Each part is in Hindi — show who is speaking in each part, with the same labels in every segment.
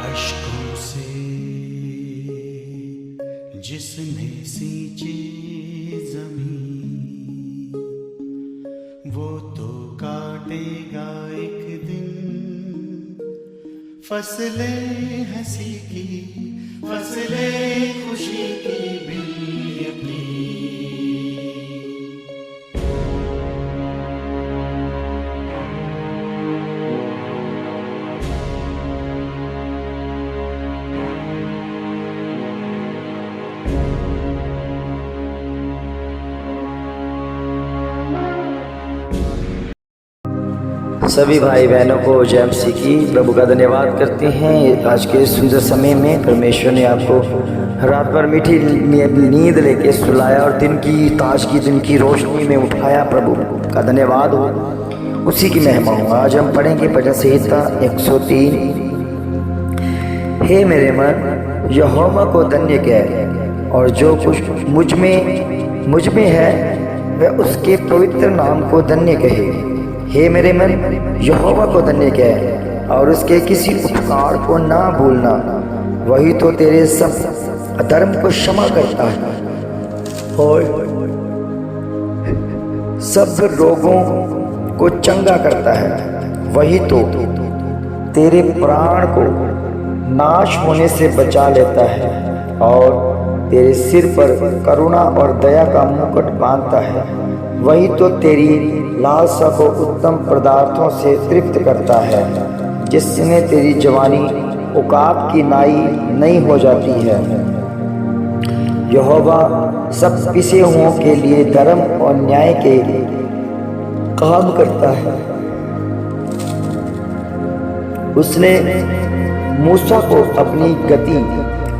Speaker 1: अश्कों से जिसने सींची ज़मीं, वो तो काटेगा एक दिन फसलें हंसी की, फसलें खुशी की भी अपनी।
Speaker 2: सभी भाई बहनों को जय मसीह की प्रभु का धन्यवाद करते हैं। आज के सुंदर समय में परमेश्वर ने आपको रात भर मीठी नींद लेके सुलाया और दिन की ताजगी, दिन की रोशनी में उठाया। प्रभु का धन्यवाद हो, उसी की महिमा हो। आज हम पढ़ेंगे भजन संहिता 103। हे मेरे मन, यहोवा को धन्य कह, और जो कुछ मुझ में है वह उसके पवित्र नाम को धन्य कहे। हे मेरे मन, यहोवा को धन्य कह और उसके किसी उपकार को ना भूलना। वही तो तेरे सब अधर्म को क्षमा करता है और सब रोगों को चंगा करता है। वही तो तेरे प्राण को नाश होने से बचा लेता है और तेरे सिर पर करुणा और दया का मुकुट बांधता है। वही तो तेरी लालसा को उत्तम पदार्थों से तृप्त करता है, जिसमें तेरी जवानी उकाब की नाई नहीं हो जाती है। यहोवा सब पिसे हुओं के लिए धर्म और न्याय के काम करता है। उसने मूसा को अपनी गति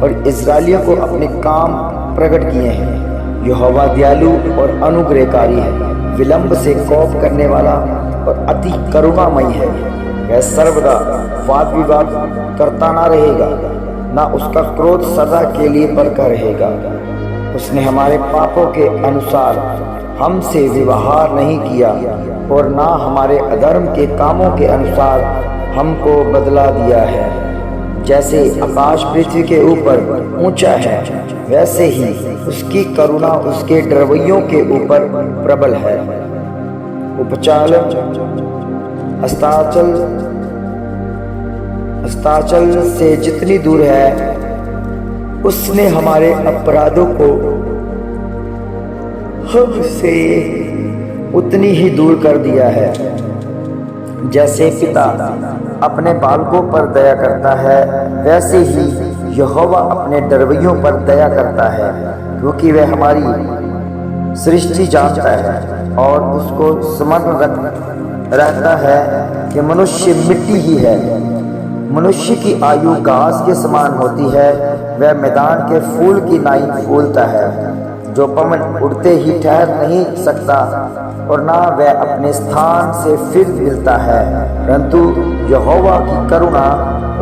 Speaker 2: और इस्राएलियों को अपने काम प्रकट किए हैं। यहोवा दयालु और अनुग्रहकारी है, विलंब से कोप करने वाला और अति करुणामयी है। वह सर्वदा वाद विवाद करता ना रहेगा, ना उसका क्रोध सदा के लिए बरका रहेगा। उसने हमारे पापों के अनुसार हमसे व्यवहार नहीं किया और ना हमारे अधर्म के कामों के अनुसार हमको बदला दिया है। जैसे आकाश पृथ्वी के ऊपर ऊंचा है, वैसे ही उसकी करुणा उसके डरवैयों के ऊपर प्रबल है। उपचाल अस्ताचल से जितनी दूर है, उसने हमारे अपराधों को हमसे उतनी ही दूर कर दिया है। जैसे पिता अपने बालकों पर दया करता है, वैसे ही यहोवा अपने डरवैयों पर दया करता है, क्योंकि वह हमारी सृष्टि जानता है और उसको स्मरण रहता है कि मनुष्य मिट्टी ही है। मनुष्य की आयु घास के समान होती है, वह मैदान के फूल की नाई फूलता है, जो पवन उड़ते ही ठहर नहीं सकता और ना वह अपने स्थान से फिर मिलता है, परंतु यहोवा की करुणा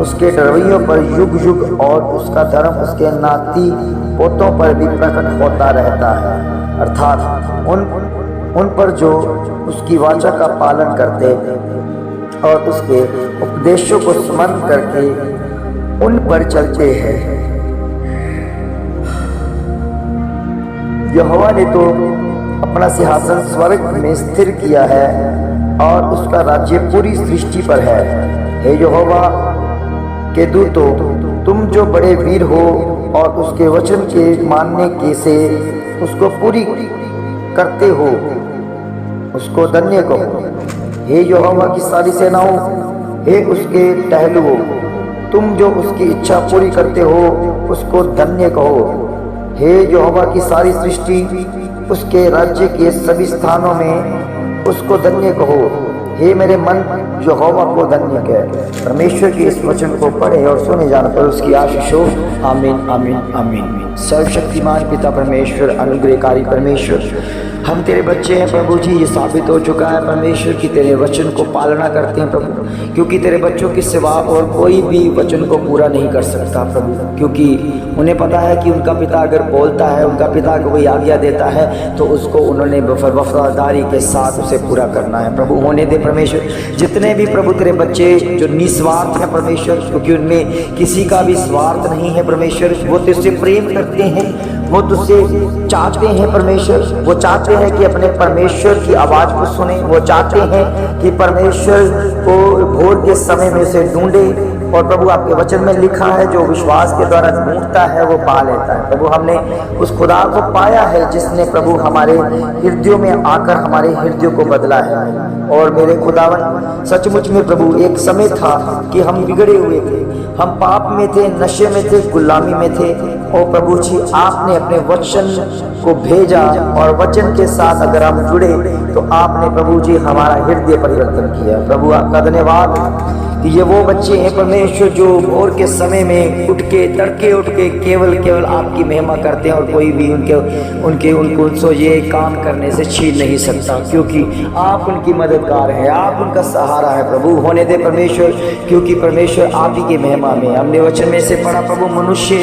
Speaker 2: उसके डरवैयों पर युग युग और उसका धर्म उसके नाती पोतों पर भी प्रकट होता रहता है। अर्थात उन पर जो उसकी वाचा का पालन करते और उसके उपदेशों को स्मरण करके उन पर चलते हैं। यहोवा ने तो अपना सिंहासन स्वर्ग में स्थिर किया है और उसका राज्य पूरी सृष्टि पर है। हे यहोवा के दूतों, तुम जो बड़े वीर हो और उसके वचन के मानने के से उसको पूरी करते हो, उसको धन्य कहो। हे यहोवा की सारी सेनाओं, हे उसके टहलुओं, तुम जो उसकी इच्छा पूरी करते हो, उसको धन्य कहो। हे यहोवा की सारी सृष्टि, उसके राज्य के सभी स्थानों में उसको धन्य कहो। हे मेरे मन, यहोवा को धन्य कह। परमेश्वर के इस वचन को पढ़े और सुने जाने पर उसकी आशीष हो। आमीन, आमीन, आमीन। सर्वशक्तिमान पिता परमेश्वर, अनुग्रहकारी परमेश्वर, हम तेरे बच्चे हैं प्रभु जी। ये साबित हो चुका है परमेश्वर की तेरे वचन को पालना करते हैं प्रभु, क्योंकि तेरे बच्चों के सिवा और कोई भी वचन को पूरा नहीं कर सकता प्रभु, क्योंकि उन्हें पता है कि उनका पिता अगर बोलता है, उनका पिता को कोई आज्ञा देता है तो उसको उन्होंने वफादारी के साथ उसे पूरा करना है प्रभु। होने दे परमेश्वर, जितने भी प्रभु तेरे बच्चे जो निस्वार्थ हैं परमेश्वर, क्योंकि उनमें किसी का भी स्वार्थ नहीं है परमेश्वर, वो तुझसे प्रेम करते हैं, वो तुझसे चाहते हैं परमेश्वर। वो चाहते हैं कि अपने परमेश्वर की आवाज़ को सुने, वो चाहते हैं कि परमेश्वर को भोर के समय में से ढूंढे। और प्रभु आपके वचन में लिखा है, जो विश्वास के द्वारा ढूंढता है वो पा लेता है। प्रभु हमने उस खुदा को पाया है जिसने प्रभु हमारे हृदयों में आकर हमारे हृदयों को बदला है। और मेरे खुदावन, सचमुच में प्रभु एक समय था कि हम बिगड़े हुए थे, हम पाप में थे, नशे में थे, गुलामी में थे। और प्रभु जी आपने अपने वचन को भेजा और वचन के साथ अगर हम जुड़े तो आपने प्रभु जी हमारा हृदय परिवर्तन किया। प्रभु आपका धन्यवाद कि ये वो बच्चे हैं परमेश्वर जो भोर के समय में उठ के तड़के उठ के केवल आपकी महिमा करते हैं, और कोई भी उनको ये काम करने से छीन नहीं सकता, क्योंकि आप उनकी मददगार हैं, आप उनका सहारा है प्रभु। होने दे परमेश्वर, क्योंकि परमेश्वर आप ही की महिमा में हमने वचन में से पढ़ा प्रभु, मनुष्य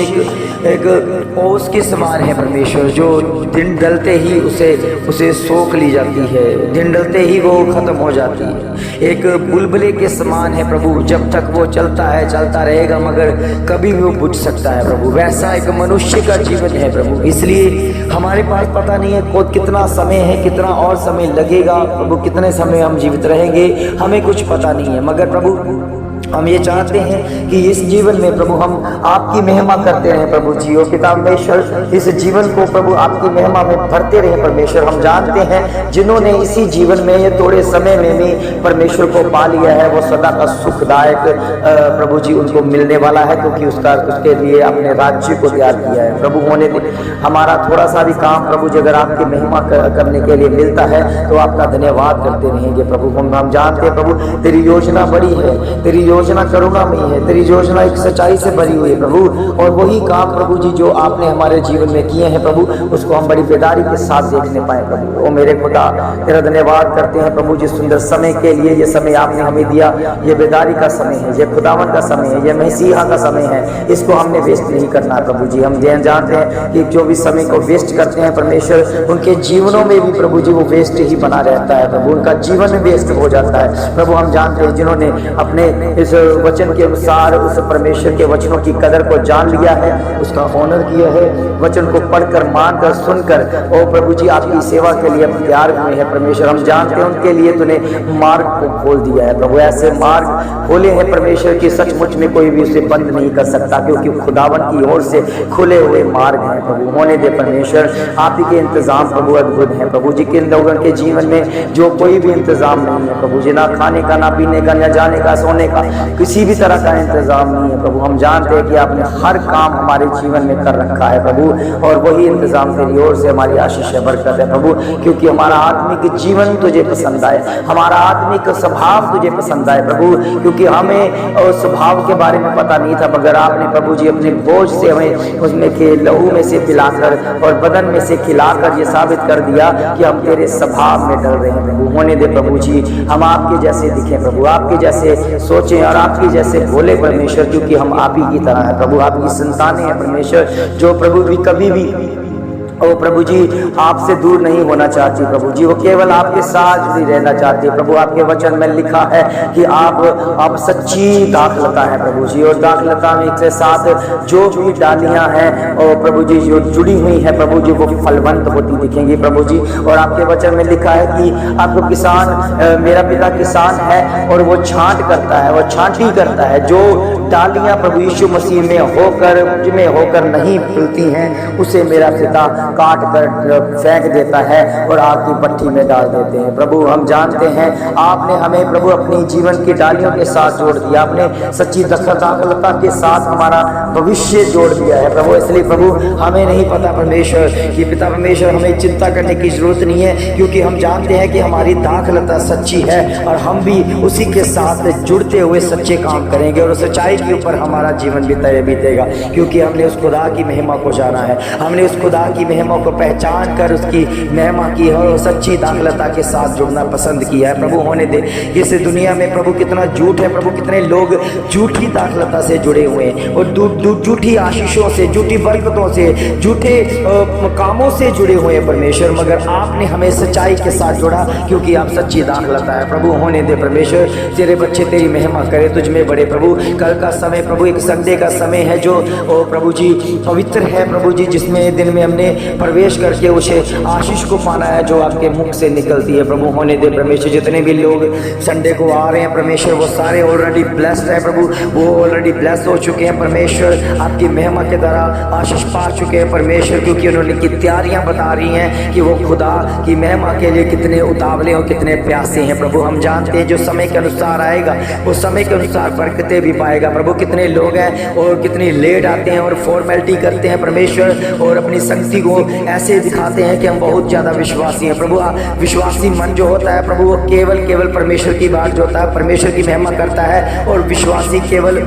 Speaker 2: एक ओस के समान है परमेश्वर, जो दिन डलते ही उसे सोख ली जाती है, दिन डलते ही वो खत्म हो जाती है। एक बुलबुले के समान है प्रभु, जब तक वो चलता है चलता रहेगा, मगर कभी भी वो बुझ सकता है प्रभु। वैसा एक मनुष्य का जीवन है प्रभु। इसलिए हमारे पास पता नहीं है कितना समय है, कितना और समय लगेगा प्रभु, कितने समय हम जीवित रहेंगे, हमें कुछ पता नहीं है। मगर प्रभु हम ये चाहते हैं कि इस जीवन में प्रभु हम आपकी महिमा करते रहें प्रभु जी। और पिता परमेश्वर, इस जीवन को प्रभु आपकी महिमा में भरते रहे परमेश्वर। हम जानते हैं जिन्होंने इसी जीवन में ये थोड़े समय में भी परमेश्वर को पा लिया है, वो सदा का सुखदायक प्रभु जी उनको मिलने वाला है, क्योंकि उसके लिए अपने राज्य को तैयार किया है प्रभु। होने दे हमारा थोड़ा सा भी काम प्रभु जी अगर आपकी महिमा करने के लिए मिलता है तो आपका धन्यवाद करते रहेंगे प्रभु। हम जानते हैं प्रभु तेरी योजना बड़ी है, तेरी योजना करुणा में है, तेरी योजना एक सच्चाई से भरी हुई है प्रभु। और वही काम प्रभु जी जो आपने हमारे जीवन में किए हैं प्रभु, उसको हम बड़ी बेदारी के साथ देखने पाए प्रभु। ओ मेरे खुदा, तेरा धन्यवाद करते हैं प्रभु जी सुंदर समय के लिए। ये समय आपने हमें दिया, ये बेदारी का समय है, ये खुदावन का समय है, ये मसीहा का समय है, इसको हमने वेस्ट नहीं करना प्रभु जी। हम जानते हैं कि जो भी समय को वेस्ट करते हैं परमेश्वर, उनके जीवनों में भी प्रभु जी वो वेस्ट ही बना रहता है प्रभु, उनका जीवन वेस्ट हो जाता है प्रभु। हम जानते हैं जिन्होंने अपने इस वचन के अनुसार उस परमेश्वर के वचनों की कदर को जान लिया है, उसका ऑनर किया है, वचन को पढ़कर मानकर सुनकर और प्रभु जी आपकी सेवा के लिए तैयार हुए हैं परमेश्वर। हम जानते हैं उनके लिए तूने मार्ग को खोल दिया है प्रभु। ऐसे मार्ग खोले हैं परमेश्वर की सचमुच में कोई भी उसे बंद नहीं कर सकता, क्योंकि खुदावन की ओर से खुले हुए मार्ग हैं प्रभु। होने दे परमेश्वर, आप ही के इंतजाम प्रभु अद्भुत हैं प्रभु जी। किन लोगों के जीवन में जो कोई भी इंतजाम नहीं है प्रभु जी, ना खाने का, ना पीने का, ना जाने का, सोने का, किसी भी तरह का इंतजाम नहीं है प्रभु। हम जानते हैं कि आपने हर काम हमारे जीवन में कर रखा है प्रभु, और वही इंतजाम तेरी ओर से हमारी आशीष है, बरकत है प्रभु। क्योंकि हमारा आत्मिक जीवन तुझे पसंद आए, हमारा आत्मिक स्वभाव तुझे पसंद आए प्रभु। क्योंकि हमें स्वभाव के बारे में पता नहीं था, मगर आपने प्रभु जी अपने बोझ से हमें उसमें के लहू में से पिलाकर और बदन में से खिलाकर ये साबित कर दिया कि हम तेरे स्वभाव में डर रहे हैं प्रभु। होने दे प्रभु जी, हम आपके जैसे दिखें प्रभु, आपके जैसे सोचें और आपके जैसे बोले परमेश्वर, क्योंकि हम आप ही की तरह है प्रभु, आपकी संतानें हैं परमेश्वर, जो प्रभु भी कभी भी ओ प्रभु जी आपसे दूर नहीं होना चाहती प्रभु जी, वो केवल आपके साथ जुड़ी रहना चाहती है प्रभु। आपके वचन में लिखा है कि आप सच्ची दाखलता है प्रभु जी, और दाखलता में के साथ जो भी डालियां हैं और प्रभु जी जो जुड़ी हुई है प्रभु जी, वो फलवंत होती दिखेंगी प्रभु जी। और आपके वचन में लिखा है कि आपको किसान, मेरा पिता किसान है और वो छांट करता है, वो छांटी करता है। जो डालियां प्रभु यीशु मसीह में होकर नहीं फूलती हैं, उसे मेरा पिता काट कर फेंक देता है और आग की भट्ठी में डाल देते हैं प्रभु। हम जानते हैं आपने हमें प्रभु अपनी जीवन की डालियों के साथ जोड़ दिया, आपने सच्ची दाखलता के साथ हमारा भविष्य जोड़ दिया है प्रभु। इसलिए प्रभु हमें नहीं पता परमेश्वर कि पिता परमेश्वर, हमें चिंता करने की जरूरत नहीं है, क्योंकि हम जानते हैं कि हमारी दाखलता सच्ची है और हम भी उसी के साथ जुड़ते हुए सच्चे काम करेंगे और सच्चाई के ऊपर हमारा जीवन बीतेगा। क्योंकि हमने उस खुदा की महिमा को जाना है, हमने उस खुदा की महिमा को पहचान कर उसकी महिमा की है और सच्ची दाखलता के साथ जुड़ना पसंद किया है प्रभु। होने दे इस दुनिया में प्रभु कितना झूठ है प्रभु, कितने लोग झूठी दाखलता से जुड़े हुए हैं और झूठी आशीषों से, झूठी बरकतों से, झूठे कामों से जुड़े हुए हैं परमेश्वर। मगर आपने हमें सच्चाई के साथ जोड़ा, क्योंकि आप सच्ची दाखलता है प्रभु। होने दे परमेश्वर, तेरे बच्चे तेरी महिमा करे, तुझ में बड़े प्रभु। कल का समय प्रभु एक संडे का समय है जो प्रभु जी पवित्र है प्रभु जी, जिसमें दिन में हमने प्रवेश करके उसे आशीष को पाना है जो आपके मुख से निकलती है प्रभु। होने दे परमेश्वर, जितने भी लोग संडे को आ रहे हैं परमेश्वर, वो सारे ऑलरेडी ब्लेस्ड है प्रभु, वो ऑलरेडी ब्लेस्ड हो चुके हैं परमेश्वर, आपकी महिमा के द्वारा आशीष पा चुके हैं परमेश्वर। क्योंकि उन्होंने की तैयारियां बता रही हैं कि वो खुदा की महिमा के लिए कितने उतावले और कितने प्यासे हैं प्रभु। हम जानते हैं जो समय के अनुसार आएगा वो समय के अनुसार बरकतें भी पाएगा प्रभु। कितने लोग हैं और कितनी लेट आते हैं और फॉर्मेलिटी करते हैं परमेश्वर, और अपनी शक्ति को ऐसे दिखाते हैं कि हम बहुत ज्यादा विश्वासी हैं प्रभु। विश्वासी मन जो होता है प्रभु, वो केवल परमेश्वर की बात जो होता है, परमेश्वर की महिमा करता है, और विश्वासी केवल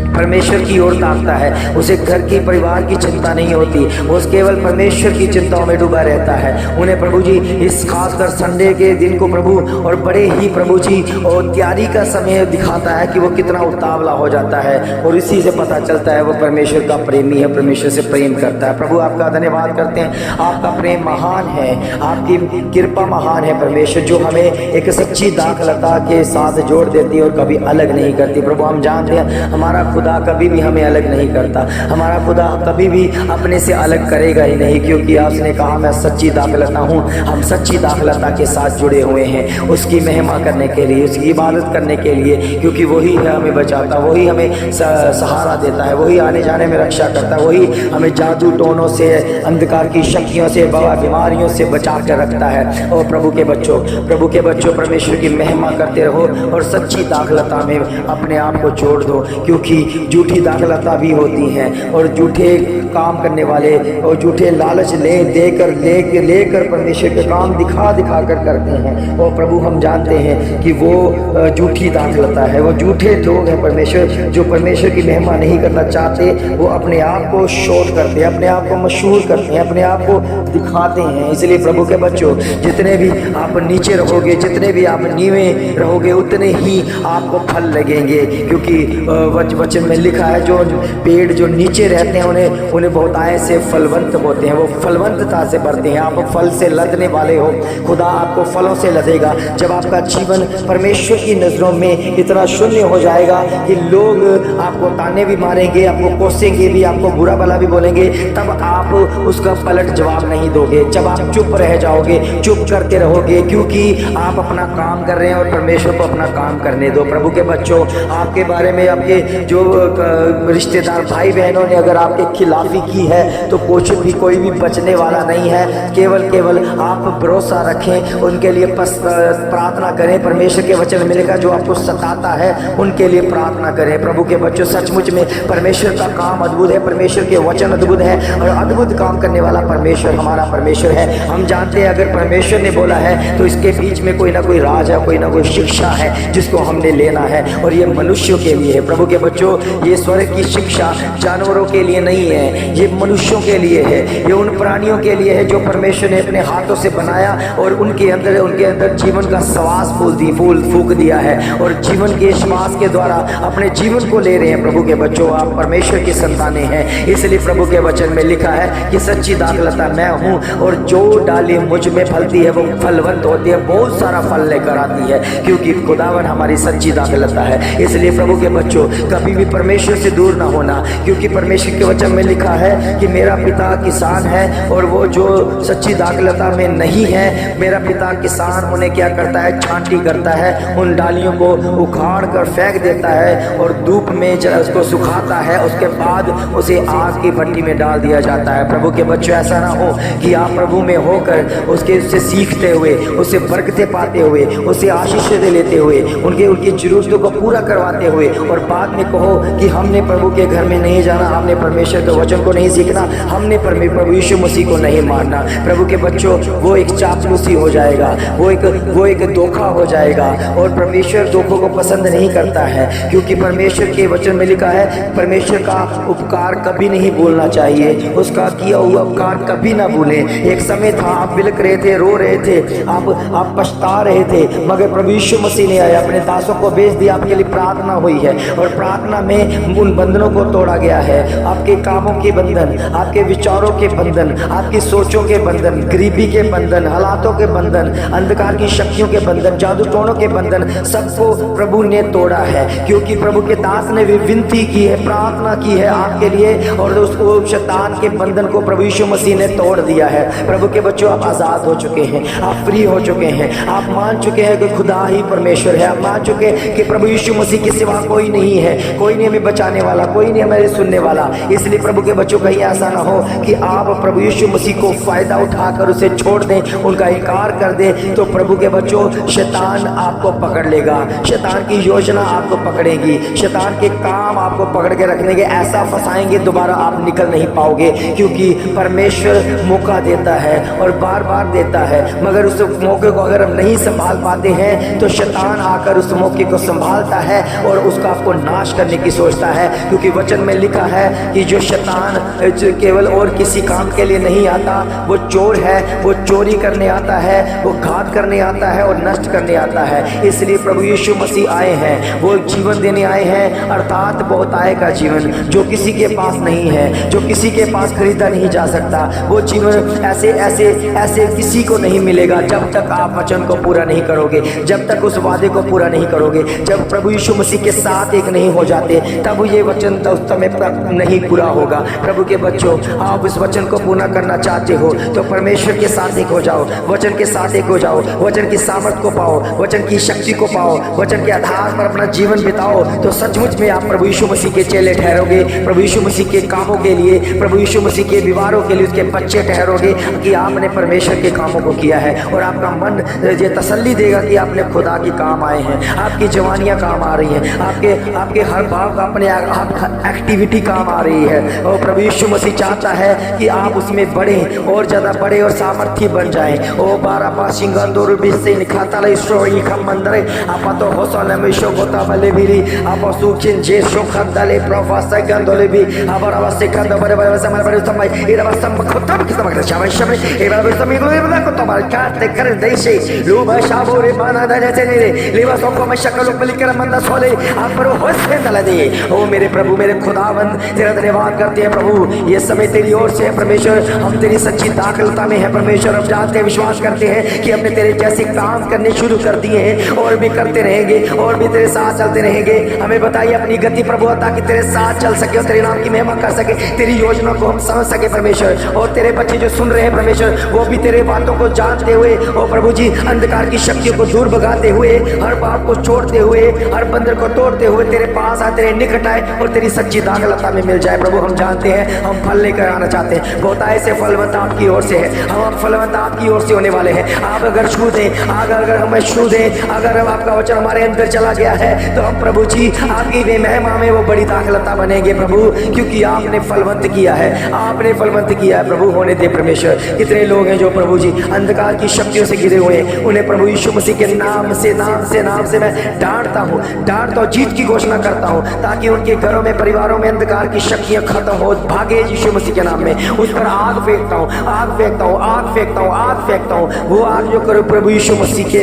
Speaker 2: परमेश्वर की ओर ताकता है। उसे घर की परिवार की चिंता नहीं होती, वो केवल परमेश्वर की चिंताओं में डूबा रहता है। उन्हें प्रभु जी इस खासकर संडे के दिन को प्रभु और बड़े ही प्रभु जी और तैयारी का समय दिखाता है कि वो कितना उतावला हो जाता है, और इसी से पता चलता है वो परमेश्वर का प्रेमी है, परमेश्वर से प्रेम करता है प्रभु। आपका धन्यवाद करते हैं, आपका प्रेम महान है, आपकी कृपा महान है परमेश्वर, जो हमें एक सच्ची दाखलता के साथ जोड़ देती है और कभी अलग नहीं करती प्रभु। हम जानते हैं हमारा खुदा कभी भी हमें अलग नहीं करता, हमारा खुदा कभी भी अपने से अलग करेगा ही नहीं, क्योंकि आपने कहा मैं सच्ची दाखलता हूँ। हम सच्ची दाखलता के साथ जुड़े हुए हैं उसकी महिमा करने के लिए, उसकी इबादत करने के लिए, क्योंकि वही है हमें बचाता, वही हमें सहारा देता है, वही आने जाने में रक्षा करता है, वही हमें जादू टोनों से, अंधकार की शक्तियों से, बीमारियों से बचा कर रखता है। और प्रभु के बच्चों परमेश्वर की महिमा करते रहो और सच्ची दाखलता में अपने आप को जोड़ दो, क्योंकि झूठी दाखलता भी होती हैं और झूठे काम करने वाले और झूठे लालच लेकर परमेश्वर के काम दिखा कर करते हैं। और प्रभु हम जानते हैं कि वो झूठी दाखलता है, वो झूठे लोग हैं परमेश्वर, जो परमेश्वर की महिमा नहीं करना चाहते। वो अपने आप को शोध करते हैं, अपने आप को मशहूर करते हैं, अपने आप को दिखाते हैं। इसलिए प्रभु के बच्चों, जितने भी आप नीचे रहोगे, जितने भी आप नीवे रहोगे, उतने ही आपको फल लगेंगे, क्योंकि वचन में लिखा है जो पेड़ जो नीचे रहते हैं उन्हें बहुत आय से फलवंत होते हैं, वो फलवंतता से बढ़ते हैं। आप फल से लदने वाले हो, खुदा आपको फलों से लदेगा। जब आपका जीवन परमेश्वर की नजरों में इतना शून्य हो जाएगा कि लोग आपको ताने भी मारेंगे, आपको कोसेंगे भी, आपको बुरा भला भी बोलेंगे, तब आप उसका पलट जवाब नहीं दोगे। जब आप चुप रह जाओगे, चुप करते रहोगे, क्योंकि आप अपना काम कर रहे हैं और परमेश्वर को अपना काम करने दो। प्रभु के बच्चों, आपके बारे में आपके जो रिश्तेदार भाई बहनों ने अगर आपके खिलाफी की है तो कुछ भी कोई भी बचने वाला नहीं है। केवल आप भरोसा रखें, उनके लिए प्रार्थना करें। परमेश्वर के वचन मिलेगा, जो आपको सताता है उनके लिए प्रार्थना करें। प्रभु के बच्चों, सचमुच में परमेश्वर का काम अद्भुत है, परमेश्वर के वचन अद्भुत है और अद्भुत काम करने वाला परमेश्वर हमारा परमेश्वर है। हम जानते हैं अगर परमेश्वर ने बोला है तो इसके बीच में कोई ना कोई राज है, कोई ना कोई शिक्षा है जिसको हमने लेना है, और ये मनुष्यों के लिए है। प्रभु के बच्चों, ये स्वर्ग की शिक्षा जानवरों के लिए नहीं है, ये मनुष्यों के लिए है। ये उन प्राणियों के लिए है जो परमेश्वर ने अपने हाथों से बनाया और उनके अंदर जीवन का श्वास फूल फूक दिया है और जीवन के श्वास के द्वारा अपने जीवन को ले रहे हैं। प्रभु के बच्चों, आप परमेश्वर की संतानें हैं, इसलिए प्रभु के वचन में लिखा है कि सच्ची दाखलता मैं हूँ और जो डाली मुझ में फलती है वो फलवंत होती है, बहुत सारा फल लेकर आती है, क्योंकि खुदावन हमारी सच्ची दाखलता है। इसलिए प्रभु के बच्चों, कभी भी परमेश्वर से दूर ना होना, क्योंकि परमेश्वर के वचन में लिखा है कि मेरा पिता किसान है और वो जो सच्ची दाखलता में नहीं है, मेरा पिता किसान उन्हें क्या करता है, छांटी करता है, उन डालियों को उखाड़ कर फेंक देता है और धूप में उसको सुखाता है, उसके बाद उसे आग की भट्टी में डाल दिया जाता है। प्रभु के बच्चों, ऐसा ना हो कि आप प्रभु में होकर उससे सीखते हुए, उससे बरकतें पाते हुए, उससे आशीष लेते हुए, उनकी जरूरतों को पूरा करवाते हुए और बाद में कहो कि हमने प्रभु के घर में नहीं जाना, हमने परमेश्वर के वचन को नहीं सीखना, हमने प्रभु यीशु मसीह को नहीं मानना। प्रभु के बच्चों, वो एक चापलूसी हो जाएगा, वो एक धोखा हो जाएगा और परमेश्वर धोखों को पसंद नहीं करता है, क्योंकि परमेश्वर के वचन में लिखा है परमेश्वर का उपकार कभी नहीं भूलना चाहिए, उसका किया हुआ उपकार कभी ना भूलें। एक समय था आप बिलक रहे थे, रो रहे थे, आप पछता रहे थे, मगर प्रभु यीशु मसीह ने आया, अपने दासों को भेज दिया, आपके लिए प्रार्थना हुई है और प्रार्थना में उन बंधनों को तोड़ा गया है। आपके कामों के बंधन, आपके विचारों के बंधन, आपकी सोचों के बंधन, गरीबी के बंधन, हालातों के बंधन, अंधकार की शक्तियों के बंधन, जादू टोनों के बंधन, सबको प्रभु ने तोड़ा है, क्योंकि प्रभु के दास ने भी विनती की है, प्रार्थना की है आपके लिए और उसको शैतान के बंधन को प्रभु यीशु मसीह ने तोड़ दिया है। प्रभु के बच्चों, आप आजाद हो चुके हैं, आप फ्री हो चुके हैं, आप मान चुके हैं कि खुदा ही परमेश्वर है, आप मान चुके हैं कि प्रभु यीशु मसीह के सिवा कोई नहीं है, कोई नहीं हमें बचाने वाला, कोई नहीं हमें सुनने वाला। इसलिए प्रभु के बच्चों, कहीं ऐसा ना हो कि आप प्रभु यीशु मसीह को फायदा उठाकर उसे छोड़ दें, उनका इनकार कर दें, तो प्रभु के बच्चों, शैतान आपको पकड़ लेगा, शैतान की योजना आपको पकड़ेगी, शैतान के काम आपको पकड़ के रखने के ऐसा फंसाएंगे, दोबारा आप निकल नहीं पाओगे, क्योंकि परमेश्वर मौका देता है और बार बार देता है, मगर उस मौके को अगर हम नहीं संभाल पाते हैं तो शैतान आकर उस मौके को संभालता है और उसका आपको नाश करने की सोचता है। क्योंकि वचन में लिखा है कि जो शैतान केवल और किसी काम के लिए नहीं आता, वो चोर है, वो चोरी करने आता है, वो घात करने आता है और नष्ट करने आता है। इसलिए प्रभु यीशु मसीह आए हैं, वो जीवन देने आए हैं, अर्थात बहुताय का जीवन, जो किसी के पास नहीं है, जो किसी के पास खरीदा नहीं जा सकता। वो जीवन ऐसे किसी को नहीं मिलेगा जब तक आप वचन को पूरा नहीं करोगे, जब तक उस वादे को पूरा नहीं करोगे। जब प्रभु यीशु मसीह के साथ एक नहीं हो जाते, तब ये वचन उस समय तक नहीं पूरा होगा। प्रभु के बच्चों, आप इस वचन को पूरा करना चाहते हो तो परमेश्वर के साथ एक हो जाओ, वचन के साथ एक हो जाओ, वचन की सामर्थ को पाओ, वचन की शक्ति को पाओ, वचन के आधार पर अपना जीवन बिताओ, तो सचमुच में आप प्रभु यीशु मसीह के चेले ठहरोगे, प्रभु यीशु मसीह के कामों के लिए, प्रभु यीशु मसीह के विवारों के लिए उसके बच्चे ठहरोगे कि आपने परमेश्वर के कामों को किया है। और आपका मन ये तसल्ली देगा कि आपने खुदा की काम आए हैं, आपकी जवानियां काम आ रही हैं, आपके हर भाव अपने एक्टिविटी काम आ रही है। और प्रभु यीशु मसीह चाहता है कि आप उसमें बढ़े और ज़्यादा बढ़े और सामर्थ्य बन जाएं। ओ बारा पासिंगंदोर बिसे निखाता ले स्टोरी का मंदरे आपा तो होसले में शो गोता वाले भी आपा सुचिन जे शो खंदाले प्रोफेसर गंदोले भी आबारा वासे खंदा बड़े बड़े समय बड़े समय इरा वासम खोता किस समय शाबाश शाबाश इरा वासम इगलो इरा को तुम्हारे काटे कर देशे लुबा शाबोरे माना दे ने लेवा सोको में शक्ल में लिखकर मंदा सोले आप पर होसे तला दे। ओ मेरे प्रभु, मेरे खुदावंद, तेरा धन्यवाद करते हैं प्रभु, ये समय तेरी ओर से है परमेश्वर, हम तेरी सच्ची दाखलता में है परमेश्वर। हम जानते हैं, विश्वास करते हैं कि हमने तेरे जैसे काम करने शुरू कर दिए हैं और भी करते रहेंगे और भी तेरे साथ चलते रहेंगे। हमें बताइए अपनी गति प्रभु, ताकि तेरे साथ चल सके और तेरे नाम की महिमा कर सके, तेरी योजना को हम समझ सके परमेश्वर। और तेरे बच्चे जो सुन रहे हैं परमेश्वर, वो भी तेरे बातों को जानते हुए और प्रभु जी अंधकार की शक्तियों को दूर भगाते हुए, हर बात को छोड़ते हुए, हर बंधन को तोड़ते हुए तेरे पास आते तेरे निकट आए और तेरी सच्ची दाखलता में मिल जाए। प्रभु हम जानते हैं हम फल लेकर आना चाहते हैं, बहुत ऐसे फलवंत आपकी ओर से है, हम फलवंत आपकी ओर से होने वाले हैं। आप अगर छू दें, अगर हमें छू दें, अगर आपका वचन हमारे अंदर चला गया है तो हम प्रभु जी आपकी वे महिमा में वो बड़ी दाखलता बनेंगे प्रभु, क्योंकि आपने फलवंत किया है, आपने फलवंत किया है प्रभु। होने दे परमेश्वर। कितने लोग हैं जो प्रभु जी अंधकार की शक्तियों से घिरे हुए हैं, उन्हें प्रभु यीशु मसीह के नाम से मैं डांटता हूँ, जीत की घोषणा करता हूँ, ताकि उनके घरों में, परिवारों में अंधकार की शक्तियां खत्म हो, भागे यीशु मसीह के नाम में। उस पर आग फेंकता हूँ, आग फेंकता हूँ, आग फेंकता हूँ, आग फेंकता हूँ। वो आग जो करो प्रभु यीशु मसीह के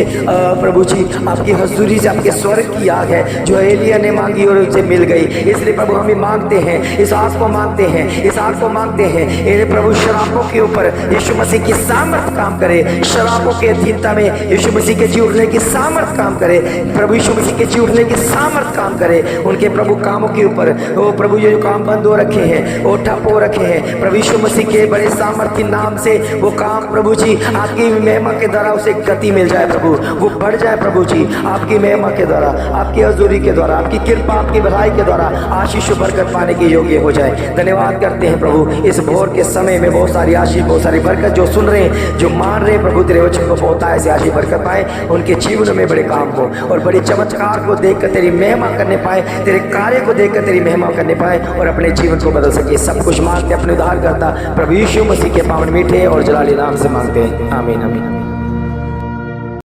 Speaker 2: प्रभु जी आपकी हजूरी से, आपके स्वर्ग की आग है जो एलिया ने मांगी और उसे मिल गई। इसलिए प्रभु हम मांगते हैं, इस आग को मांगते हैं, इस आग को मांगते हैं। ये प्रभु शराबों के ऊपर यीशु मसीह की सामर्थ काम करे, शराबों के अधीनता में यीशु मसीह के जी उठने की सामर्थ काम करे, प्रभु यीशु मसीह के जी उठने की सामर्थ काम करे। उनके प्रभु कामों के ऊपर वो प्रभु ये जो काम बंद हो रखे हैं, वो ठप हो रखे हैं, प्रभु यीशु मसीह के बड़े सामर्थ के नाम से वो काम प्रभु जी आपकी महिमा के द्वारा उसे गति मिल जाए प्रभु, वो बढ़ जाए प्रभु जी आपकी महिमा के द्वारा, आपकी हजूरी के द्वारा, आपकी कृपा, आपकी भलाई के द्वारा आशीष बरकत पाने के योग्य हो जाए। धन्यवाद करते हैं प्रभु, इस भोर के समय में बहुत सारी आशीष, बहुत सारी बरकत जो सुन रहे हैं, जो मान रहे हैं प्रभु तेरे वचन को, बहुत ऐसे आशीष बरकत पाए, उनके जीवन में बड़े काम हो और बड़े चमत्कार को देखकर तेरी महिमा करने पाए, तेरे कार्य को देखकर तेरी महिमा करने पाए और अपने जीवन को बदल सके। सब कुछ मांगते अपने उद्धार करता प्रभु यीशु मसीह के पावन मीठे और जलाली नाम से मांगते हैं, आमीन आमीन।